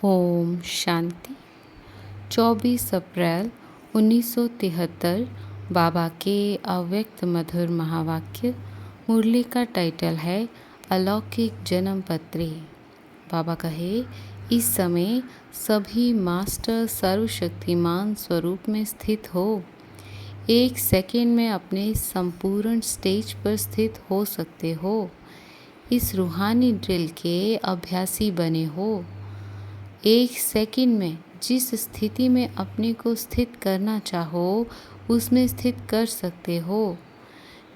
ओम शांति। 24 अप्रैल 1973 बाबा के अव्यक्त मधुर महावाक्य। मुरली का टाइटल है अलौकिक जन्म पत्री। बाबा कहे, इस समय सभी मास्टर सर्वशक्तिमान स्वरूप में स्थित हो। एक सेकेंड में अपने संपूर्ण स्टेज पर स्थित हो सकते हो। इस रूहानी ड्रिल के अभ्यासी बने हो। एक सेकंड में जिस स्थिति में अपने को स्थित करना चाहो उसमें स्थित कर सकते हो।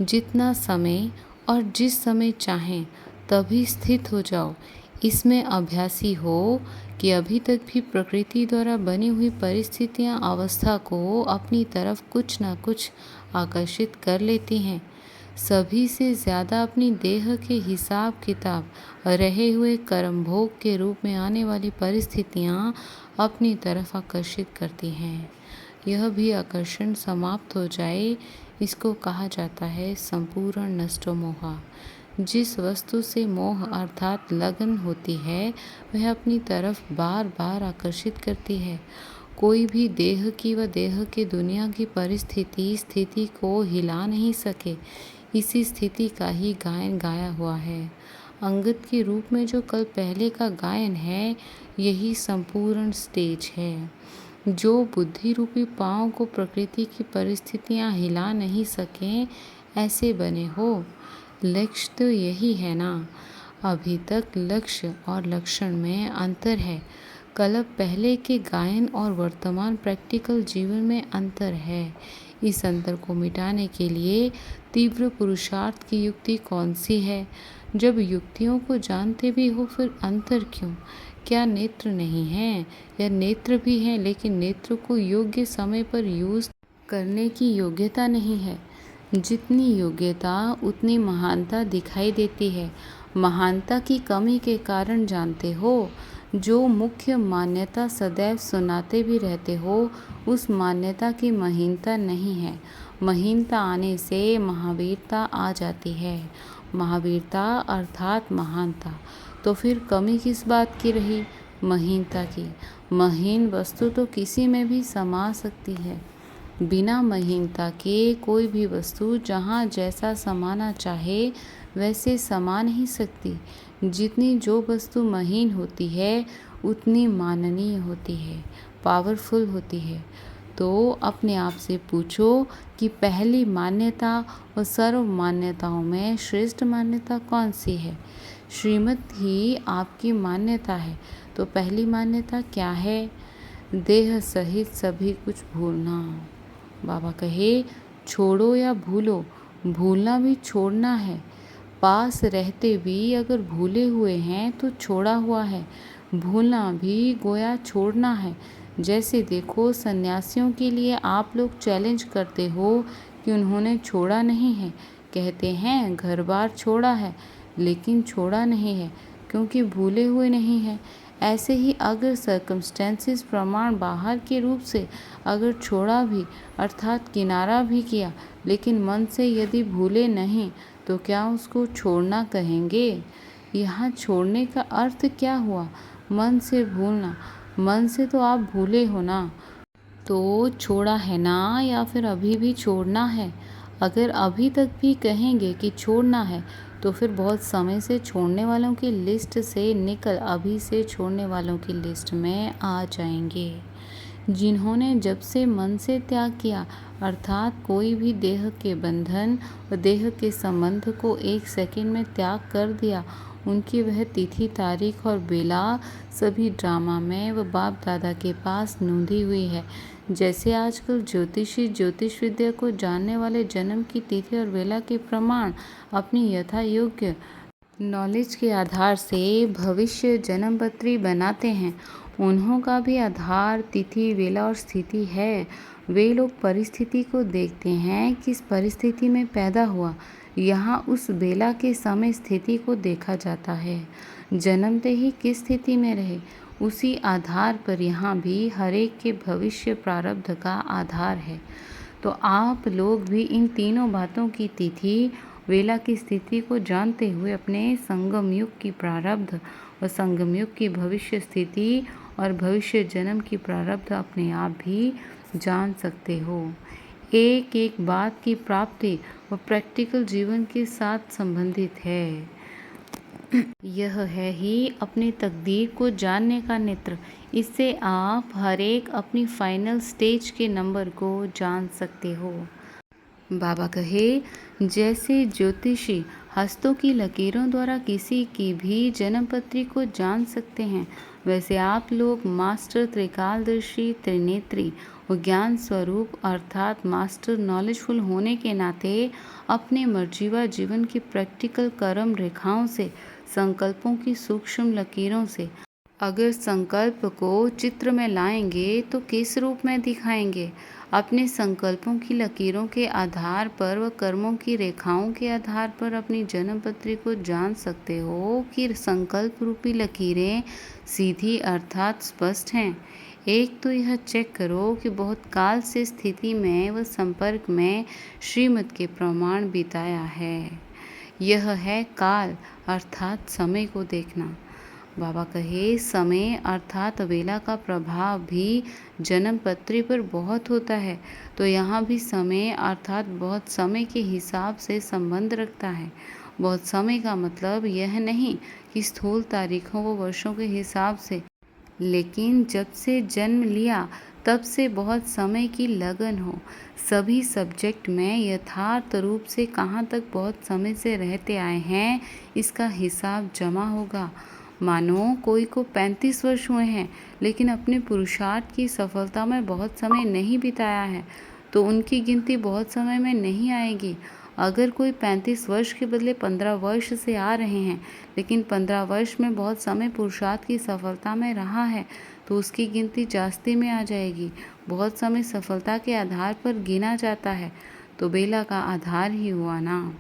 जितना समय और जिस समय चाहें तभी स्थित हो जाओ। इसमें अभ्यासी हो कि अभी तक भी प्रकृति द्वारा बनी हुई परिस्थितियां अवस्था को अपनी तरफ कुछ ना कुछ आकर्षित कर लेती हैं। सभी से ज़्यादा अपनी देह के हिसाब किताब रहे हुए कर्म भोग के रूप में आने वाली परिस्थितियां अपनी तरफ आकर्षित करती हैं। यह भी आकर्षण समाप्त हो जाए, इसको कहा जाता है संपूर्ण नष्टो मोहा। जिस वस्तु से मोह अर्थात लगन होती है वह अपनी तरफ बार बार आकर्षित करती है। कोई भी देह की व देह की दुनिया की परिस्थिति स्थिति को हिला नहीं सके। इसी स्थिति का ही गायन गाया हुआ है। अंगद के रूप में जो कल पहले का गायन है यही संपूर्ण स्टेज है। जो बुद्धि रूपी पाँव को प्रकृति की परिस्थितियां हिला नहीं सकें ऐसे बने हो। लक्ष्य तो यही है ना। अभी तक लक्ष्य और लक्षण में अंतर है। कल पहले के गायन और वर्तमान प्रैक्टिकल जीवन में अंतर है। इस अंतर को मिटाने के लिए तीव्र पुरुषार्थ की युक्ति कौन सी है? जब युक्तियों को जानते भी हो फिर अंतर क्यों? क्या नेत्र नहीं हैं? या नेत्र भी हैं लेकिन नेत्र को योग्य समय पर यूज करने की योग्यता नहीं है। जितनी योग्यता उतनी महानता दिखाई देती है। महानता की कमी के कारण जानते हो। जो मुख्य मान्यता सदैव सुनाते भी रहते हो उस मान्यता की महीनता नहीं है। महीनता आने से महावीरता आ जाती है। महावीरता अर्थात महानता। तो फिर कमी किस बात की रही? महीनता की। महीन वस्तु तो किसी में भी समा सकती है। बिना महीनता के कोई भी वस्तु जहाँ जैसा समाना चाहे वैसे समा नहीं सकती। जितनी जो वस्तु महीन होती है उतनी माननीय होती है, पावरफुल होती है। तो अपने आप से पूछो कि पहली मान्यता व सर्व मान्यताओं में श्रेष्ठ मान्यता कौन सी है? श्रीमत ही आपकी मान्यता है। तो पहली मान्यता क्या है? देह सहित सभी कुछ भूलना। बाबा कहे, छोड़ो या भूलो, भूलना भी छोड़ना है। पास रहते भी अगर भूले हुए हैं तो छोड़ा हुआ है। भूलना भी गोया छोड़ना है। जैसे देखो सन्यासियों के लिए आप लोग चैलेंज करते हो कि उन्होंने छोड़ा नहीं है। कहते हैं घर बार छोड़ा है लेकिन छोड़ा नहीं है क्योंकि भूले हुए नहीं है। ऐसे ही अगर सर्कमस्टेंसेस प्रमाण बाहर के रूप से अगर छोड़ा भी अर्थात किनारा भी किया लेकिन मन से यदि भूले नहीं तो क्या उसको छोड़ना कहेंगे? यहाँ छोड़ने का अर्थ क्या हुआ? मन से भूलना। मन से तो आप भूले हो ना। तो छोड़ा है ना या फिर अभी भी छोड़ना है? अगर अभी तक भी कहेंगे कि छोड़ना है तो फिर बहुत समय से छोड़ने वालों की लिस्ट से निकल अभी से छोड़ने वालों की लिस्ट में आ जाएंगे। जिन्होंने जब से मन से त्याग किया अर्थात कोई भी देह के बंधन व देह के संबंध को एक सेकंड में त्याग कर दिया, उनकी वह तिथि तारीख और बेला सभी ड्रामा में व बाप दादा के पास नोंधी हुई है। जैसे आजकल ज्योतिषी ज्योतिष विद्या को जानने वाले जन्म की तिथि और बेला के प्रमाण अपनी यथा योग्य नॉलेज के आधार से भविष्य जन्म पत्री बनाते हैं, उन्हों का भी आधार तिथि वेला और स्थिति है। वे लोग परिस्थिति को देखते हैं किस परिस्थिति में पैदा हुआ, यहाँ उस बेला के समय स्थिति को देखा जाता है। जन्मते ही किस स्थिति में रहे उसी आधार पर यहाँ भी हरेक के भविष्य प्रारब्ध का आधार है। तो आप लोग भी इन तीनों बातों की तिथि वेला की स्थिति को जानते हुए अपने संगम युग की प्रारब्ध व संगम युग की भविष्य स्थिति और भविष्य जन्म की प्रारब्ध अपने आप भी जान सकते हो। एक एक बात की प्राप्ति व प्रैक्टिकल जीवन के साथ संबंधित है। यह है ही अपनी तकदीर को जानने का नेत्र। इससे आप हर एक अपनी फाइनल स्टेज के नंबर को जान सकते हो। बाबा कहे, जैसे ज्योतिषी हस्तों की लकीरों द्वारा किसी की भी जन्म पत्री को जान सकते हैं, वैसे आप लोग मास्टर त्रिकालदर्शी, त्रिनेत्री और ज्ञान स्वरूप अर्थात मास्टर नॉलेजफुल होने के नाते अपने मर्जीवा जीवन की प्रैक्टिकल कर्म रेखाओं से, संकल्पों की सूक्ष्म लकीरों से अगर संकल्प को चित्र में लाएंगे तो किस रूप में दिखाएंगे? अपने संकल्पों की लकीरों के आधार पर व कर्मों की रेखाओं के आधार पर अपनी जन्म पत्री को जान सकते हो कि संकल्प रूपी लकीरें सीधी अर्थात स्पष्ट हैं। एक तो यह चेक करो कि बहुत काल से स्थिति में व संपर्क में श्रीमत के प्रमाण बिताया है। यह है काल अर्थात समय को देखना। बाबा कहे, समय अर्थात वेला का प्रभाव भी जन्म पत्री पर बहुत होता है, तो यहाँ भी समय अर्थात बहुत समय के हिसाब से संबंध रखता है। बहुत समय का मतलब यह नहीं कि स्थूल तारीखों व वर्षों के हिसाब से, लेकिन जब से जन्म लिया तब से बहुत समय की लगन हो। सभी सब्जेक्ट में यथार्थ रूप से कहाँ तक बहुत समय से रहते आए हैं, इसका हिसाब जमा होगा। मानो कोई को 35 वर्ष हुए हैं लेकिन अपने पुरुषार्थ की सफलता में बहुत समय नहीं बिताया है, तो उनकी गिनती बहुत समय में नहीं आएगी। अगर कोई 35 वर्ष के बदले 15 वर्ष से आ रहे हैं लेकिन 15 वर्ष में बहुत समय पुरुषार्थ की सफलता में रहा है, तो उसकी गिनती जास्ती में आ जाएगी। बहुत समय सफलता के आधार पर गिना जाता है, तो बेला का आधार ही हुआ ना।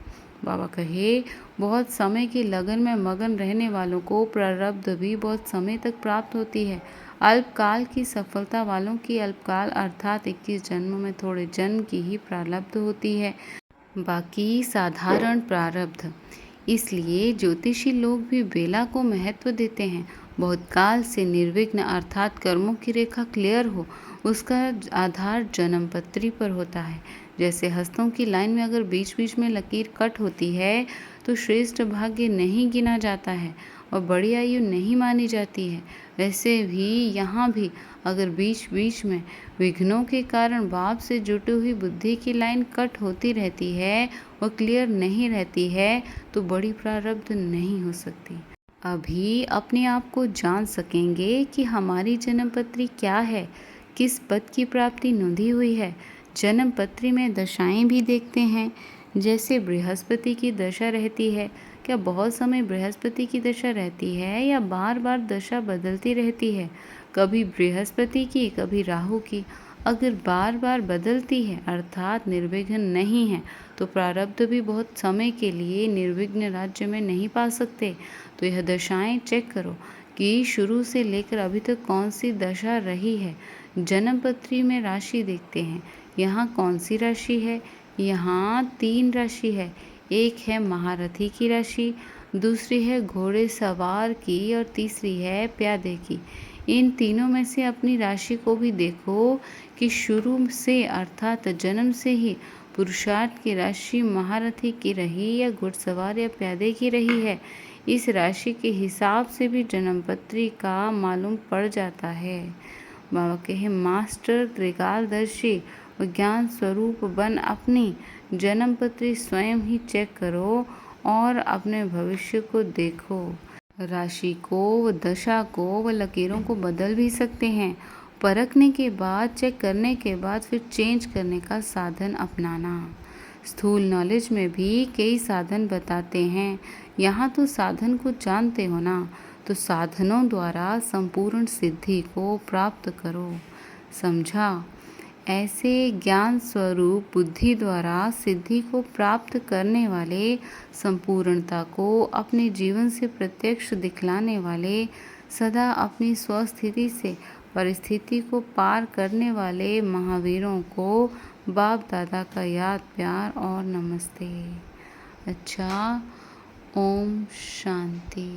बाबा कहे, बहुत समय की लगन में मगन रहने वालों को प्रारब्ध भी बहुत समय तक प्राप्त होती है। अल्पकाल की सफलता वालों की अल्पकाल अर्थात 21 जन्म में थोड़े जन्म की ही प्रारब्ध होती है, बाकी साधारण प्रारब्ध। इसलिए ज्योतिषी लोग भी बेला को महत्व देते हैं। बहुत काल से निर्विघ्न अर्थात कर्मों की रेखा क्लियर हो, उसका आधार जन्म पत्री पर होता है। जैसे हस्तों की लाइन में अगर बीच बीच में लकीर कट होती है तो श्रेष्ठ भाग्य नहीं गिना जाता है और बड़ी आयु नहीं मानी जाती है, वैसे भी यहाँ भी अगर बीच बीच में विघ्नों के कारण बाप से जुटी हुई बुद्धि की लाइन कट होती रहती है और क्लियर नहीं रहती है, तो बड़ी प्रारब्ध नहीं हो सकती। अभी अपने आप को जान सकेंगे कि हमारी जन्म पत्री क्या है, किस पद की प्राप्ति नोंधी हुई है। जन्म पत्री में दशाएं भी देखते हैं। जैसे बृहस्पति की दशा रहती है, क्या बहुत समय बृहस्पति की दशा रहती है या बार बार दशा बदलती रहती है? कभी बृहस्पति की, कभी राहु की। अगर बार बार बदलती है अर्थात निर्विघ्न नहीं है, तो प्रारब्ध भी बहुत समय के लिए निर्विघ्न राज्य में नहीं पा सकते। तो यह दशाएं चेक करो कि शुरू से लेकर अभी तक कौन सी दशा रही है। जन्म पत्री में राशि देखते हैं। यहाँ कौन सी राशि है? यहाँ 3 राशि है। एक है महारथी की राशि, दूसरी है घोड़े सवार की और तीसरी है प्यादे की। इन तीनों में से अपनी राशि को भी देखो कि शुरू से अर्थात जन्म से ही पुरुषार्थ की राशि महारथी की रही या घुड़सवार या प्यादे की रही है। इस राशि के हिसाब से भी जन्म पत्री का मालूम पड़ जाता है। बाबा कहे, मास्टर त्रिकालदर्शी ज्ञान स्वरूप बन अपनी जन्म पत्री स्वयं ही चेक करो और अपने भविष्य को देखो। राशि को, दशा को व लकीरों को बदल भी सकते हैं। परखने के बाद, चेक करने के बाद फिर चेंज करने का साधन अपनाना। स्थूल नॉलेज में भी कई साधन बताते हैं। यहाँ तो साधन को जानते हो ना, तो साधनों द्वारा संपूर्ण सिद्धि को प्राप्त करो। समझा? ऐसे ज्ञान स्वरूप बुद्धि द्वारा सिद्धि को प्राप्त करने वाले, संपूर्णता को अपने जीवन से प्रत्यक्ष दिखलाने वाले, सदा अपनी स्वस्थिति से परिस्थिति को पार करने वाले महावीरों को बाप दादा का याद, प्यार और नमस्ते। अच्छा, ओम शांति।